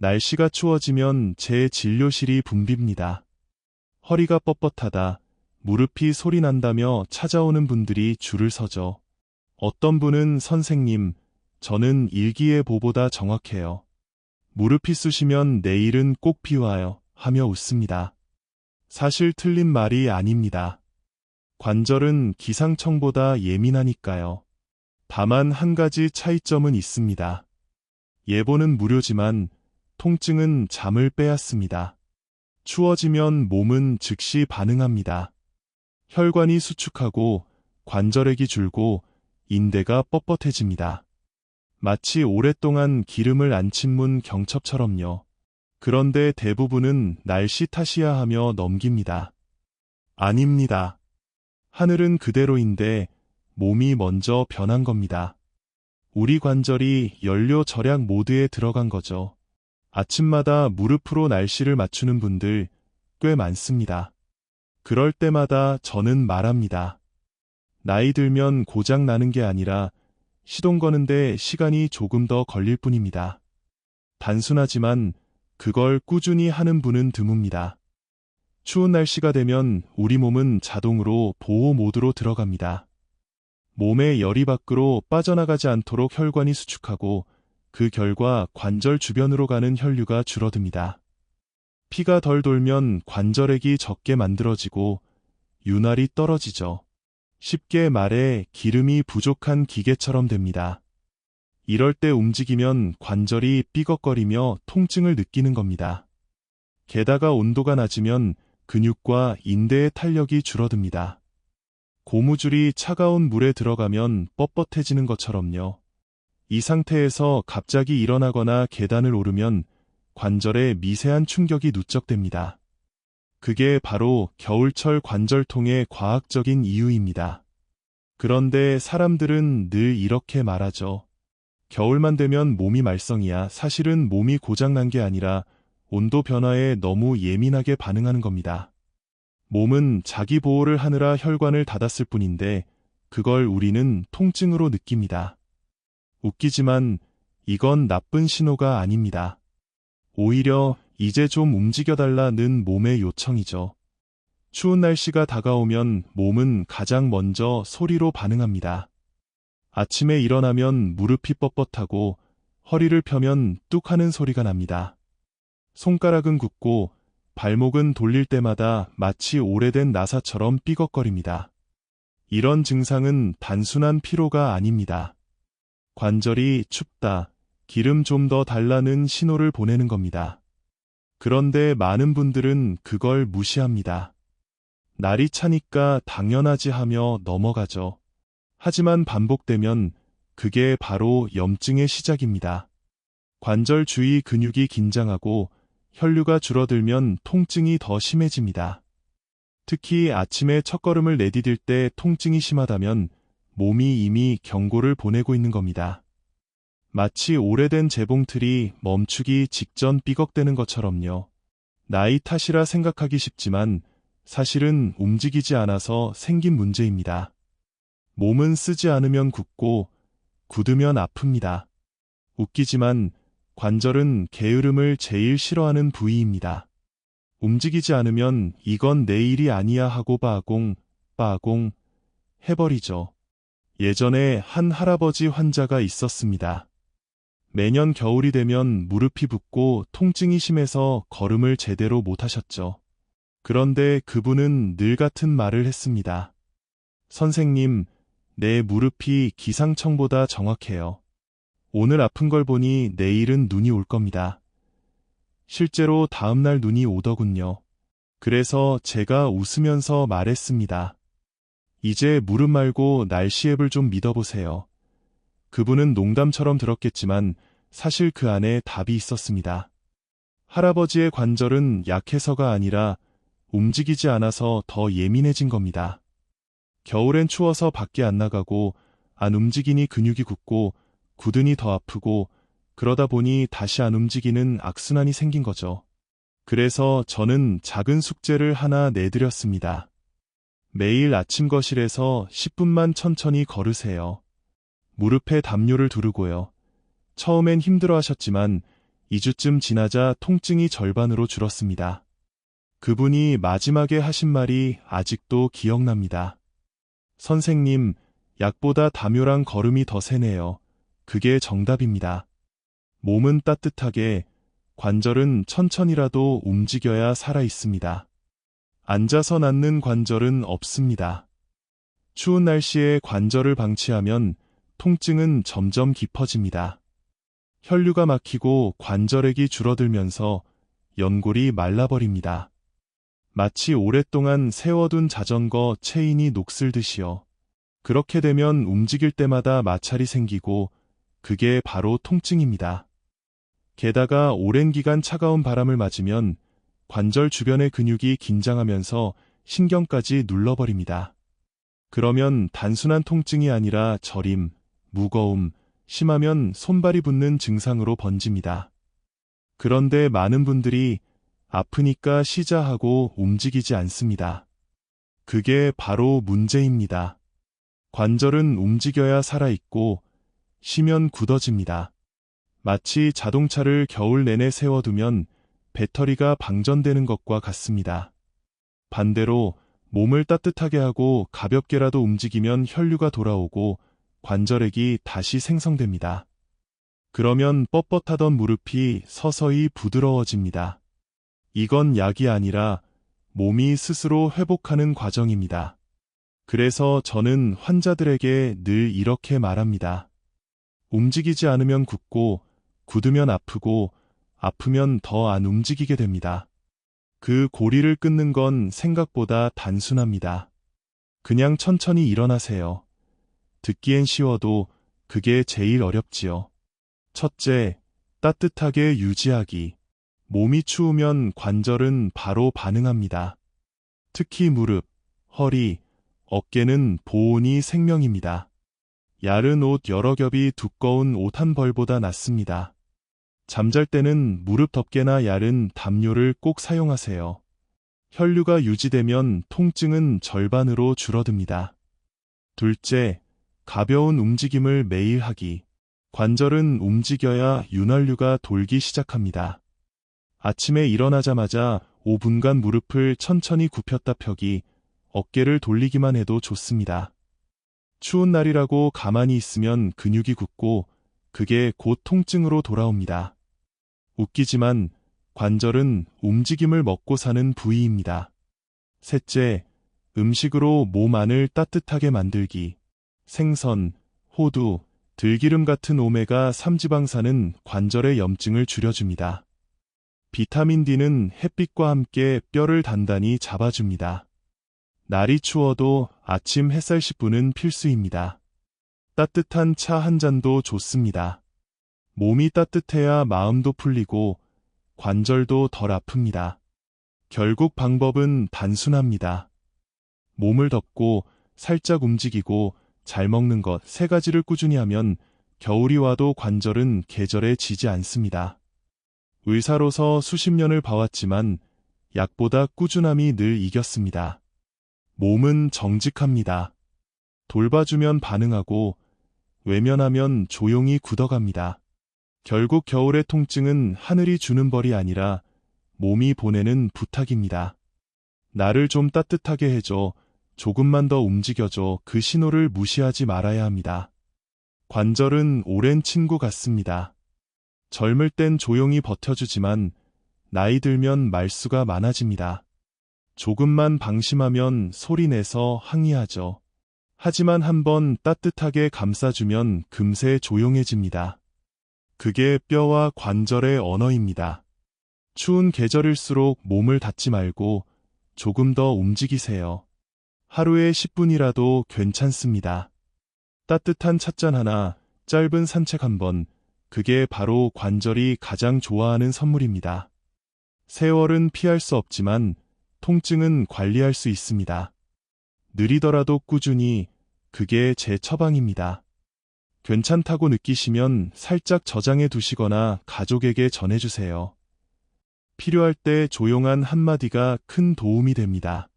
날씨가 추워지면 제 진료실이 붐빕니다. 허리가 뻣뻣하다, 무릎이 소리 난다며 찾아오는 분들이 줄을 서죠. 어떤 분은 선생님, 저는 일기예보보다 정확해요. 무릎이 쑤시면 내일은 꼭 비 와요 하며 웃습니다. 사실 틀린 말이 아닙니다. 관절은 기상청보다 예민하니까요. 다만 한 가지 차이점은 있습니다. 예보는 무료지만 통증은 잠을 빼앗습니다. 추워지면 몸은 즉시 반응합니다. 혈관이 수축하고 관절액이 줄고 인대가 뻣뻣해집니다. 마치 오랫동안 기름을 안 침문 경첩처럼요. 그런데 대부분은 날씨 탓이야 하며 넘깁니다. 아닙니다. 하늘은 그대로인데 몸이 먼저 변한 겁니다. 우리 관절이 연료 절약 모드에 들어간 거죠. 아침마다 무릎으로 날씨를 맞추는 분들 꽤 많습니다. 그럴 때마다 저는 말합니다. 나이 들면 고장 나는 게 아니라 시동 거는데 시간이 조금 더 걸릴 뿐입니다. 단순하지만 그걸 꾸준히 하는 분은 드뭅니다. 추운 날씨가 되면 우리 몸은 자동으로 보호 모드로 들어갑니다. 몸의 열이 밖으로 빠져나가지 않도록 혈관이 수축하고 그 결과 관절 주변으로 가는 혈류가 줄어듭니다. 피가 덜 돌면 관절액이 적게 만들어지고 윤활이 떨어지죠. 쉽게 말해 기름이 부족한 기계처럼 됩니다. 이럴 때 움직이면 관절이 삐걱거리며 통증을 느끼는 겁니다. 게다가 온도가 낮으면 근육과 인대의 탄력이 줄어듭니다. 고무줄이 차가운 물에 들어가면 뻣뻣해지는 것처럼요. 이 상태에서 갑자기 일어나거나 계단을 오르면 관절에 미세한 충격이 누적됩니다. 그게 바로 겨울철 관절통의 과학적인 이유입니다. 그런데 사람들은 늘 이렇게 말하죠. 겨울만 되면 몸이 말썽이야. 사실은 몸이 고장난 게 아니라 온도 변화에 너무 예민하게 반응하는 겁니다. 몸은 자기 보호를 하느라 혈관을 닫았을 뿐인데 그걸 우리는 통증으로 느낍니다. 웃기지만 이건 나쁜 신호가 아닙니다. 오히려 이제 좀 움직여달라는 몸의 요청이죠. 추운 날씨가 다가오면 몸은 가장 먼저 소리로 반응합니다. 아침에 일어나면 무릎이 뻣뻣하고 허리를 펴면 뚝 하는 소리가 납니다. 손가락은 굳고 발목은 돌릴 때마다 마치 오래된 나사처럼 삐걱거립니다. 이런 증상은 단순한 피로가 아닙니다. 관절이 춥다, 기름 좀 더 달라는 신호를 보내는 겁니다. 그런데 많은 분들은 그걸 무시합니다. 날이 차니까 당연하지 하며 넘어가죠. 하지만 반복되면 그게 바로 염증의 시작입니다. 관절 주위 근육이 긴장하고 혈류가 줄어들면 통증이 더 심해집니다. 특히 아침에 첫걸음을 내디딜 때 통증이 심하다면 몸이 이미 경고를 보내고 있는 겁니다. 마치 오래된 재봉틀이 멈추기 직전 삐걱대는 것처럼요. 나이 탓이라 생각하기 쉽지만 사실은 움직이지 않아서 생긴 문제입니다. 몸은 쓰지 않으면 굳고 굳으면 아픕니다. 웃기지만 관절은 게으름을 제일 싫어하는 부위입니다. 움직이지 않으면 이건 내 일이 아니야 하고 빠공 해버리죠. 예전에 한 할아버지 환자가 있었습니다. 매년 겨울이 되면 무릎이 붓고 통증이 심해서 걸음을 제대로 못하셨죠. 그런데 그분은 늘 같은 말을 했습니다. 선생님, 내 무릎이 기상청보다 정확해요. 오늘 아픈 걸 보니 내일은 눈이 올 겁니다. 실제로 다음날 눈이 오더군요. 그래서 제가 웃으면서 말했습니다. 이제 무릎 말고 날씨 앱을 좀 믿어보세요. 그분은 농담처럼 들었겠지만 사실 그 안에 답이 있었습니다. 할아버지의 관절은 약해서가 아니라 움직이지 않아서 더 예민해진 겁니다. 겨울엔 추워서 밖에 안 나가고 안 움직이니 근육이 굳고 굳으니 더 아프고 그러다 보니 다시 안 움직이는 악순환이 생긴 거죠. 그래서 저는 작은 숙제를 하나 내드렸습니다. 매일 아침 거실에서 10분만 천천히 걸으세요. 무릎에 담요를 두르고요. 처음엔 힘들어 하셨지만 2주쯤 지나자 통증이 절반으로 줄었습니다. 그분이 마지막에 하신 말이 아직도 기억납니다. 선생님, 약보다 담요랑 걸음이 더 세네요. 그게 정답입니다. 몸은 따뜻하게, 관절은 천천히라도 움직여야 살아 있습니다. 앉아서 낫는 관절은 없습니다. 추운 날씨에 관절을 방치하면 통증은 점점 깊어집니다. 혈류가 막히고 관절액이 줄어들면서 연골이 말라버립니다. 마치 오랫동안 세워둔 자전거 체인이 녹슬듯이요. 그렇게 되면 움직일 때마다 마찰이 생기고 그게 바로 통증입니다. 게다가 오랜 기간 차가운 바람을 맞으면 관절 주변의 근육이 긴장하면서 신경까지 눌러버립니다. 그러면 단순한 통증이 아니라 저림, 무거움, 심하면 손발이 붓는 증상으로 번집니다. 그런데 많은 분들이 아프니까 쉬자 하고 움직이지 않습니다. 그게 바로 문제입니다. 관절은 움직여야 살아있고 쉬면 굳어집니다. 마치 자동차를 겨울 내내 세워두면 배터리가 방전되는 것과 같습니다. 반대로 몸을 따뜻하게 하고 가볍게라도 움직이면 혈류가 돌아오고 관절액이 다시 생성됩니다. 그러면 뻣뻣하던 무릎이 서서히 부드러워집니다. 이건 약이 아니라 몸이 스스로 회복하는 과정입니다. 그래서 저는 환자들에게 늘 이렇게 말합니다. 움직이지 않으면 굳고, 굳으면 아프고, 아프면 더 안 움직이게 됩니다. 그 고리를 끊는 건 생각보다 단순합니다. 그냥 천천히 일어나세요. 듣기엔 쉬워도 그게 제일 어렵지요. 첫째, 따뜻하게 유지하기. 몸이 추우면 관절은 바로 반응합니다. 특히 무릎, 허리, 어깨는 보온이 생명입니다. 얇은 옷 여러 겹이 두꺼운 옷 한 벌보다 낫습니다. 잠잘 때는 무릎 덮개나 얇은 담요를 꼭 사용하세요. 혈류가 유지되면 통증은 절반으로 줄어듭니다. 둘째, 가벼운 움직임을 매일 하기. 관절은 움직여야 윤활유가 돌기 시작합니다. 아침에 일어나자마자 5분간 무릎을 천천히 굽혔다 펴기, 어깨를 돌리기만 해도 좋습니다. 추운 날이라고 가만히 있으면 근육이 굳고 그게 곧 통증으로 돌아옵니다. 웃기지만 관절은 움직임을 먹고 사는 부위입니다. 셋째, 음식으로 몸 안을 따뜻하게 만들기. 생선, 호두, 들기름 같은 오메가3 지방산은 관절의 염증을 줄여줍니다. 비타민 D는 햇빛과 함께 뼈를 단단히 잡아줍니다. 날이 추워도 아침 햇살 10분은 필수입니다. 따뜻한 차 한 잔도 좋습니다. 몸이 따뜻해야 마음도 풀리고 관절도 덜 아픕니다. 결국 방법은 단순합니다. 몸을 덮고 살짝 움직이고 잘 먹는 것 3가지를 꾸준히 하면 겨울이 와도 관절은 계절에 지지 않습니다. 의사로서 수십 년을 봐왔지만 약보다 꾸준함이 늘 이겼습니다. 몸은 정직합니다. 돌봐주면 반응하고 외면하면 조용히 굳어갑니다. 결국 겨울의 통증은 하늘이 주는 벌이 아니라 몸이 보내는 부탁입니다. 나를 좀 따뜻하게 해줘, 조금만 더 움직여줘, 그 신호를 무시하지 말아야 합니다. 관절은 오랜 친구 같습니다. 젊을 땐 조용히 버텨주지만 나이 들면 말수가 많아집니다. 조금만 방심하면 소리내서 항의하죠. 하지만 한번 따뜻하게 감싸주면 금세 조용해집니다. 그게 뼈와 관절의 언어입니다. 추운 계절일수록 몸을 닫지 말고 조금 더 움직이세요. 하루에 10분이라도 괜찮습니다. 따뜻한 찻잔 하나, 짧은 산책 한 번, 그게 바로 관절이 가장 좋아하는 선물입니다. 세월은 피할 수 없지만 통증은 관리할 수 있습니다. 느리더라도 꾸준히, 그게 제 처방입니다. 괜찮다고 느끼시면 살짝 저장해 두시거나 가족에게 전해주세요. 필요할 때 조용한 한마디가 큰 도움이 됩니다.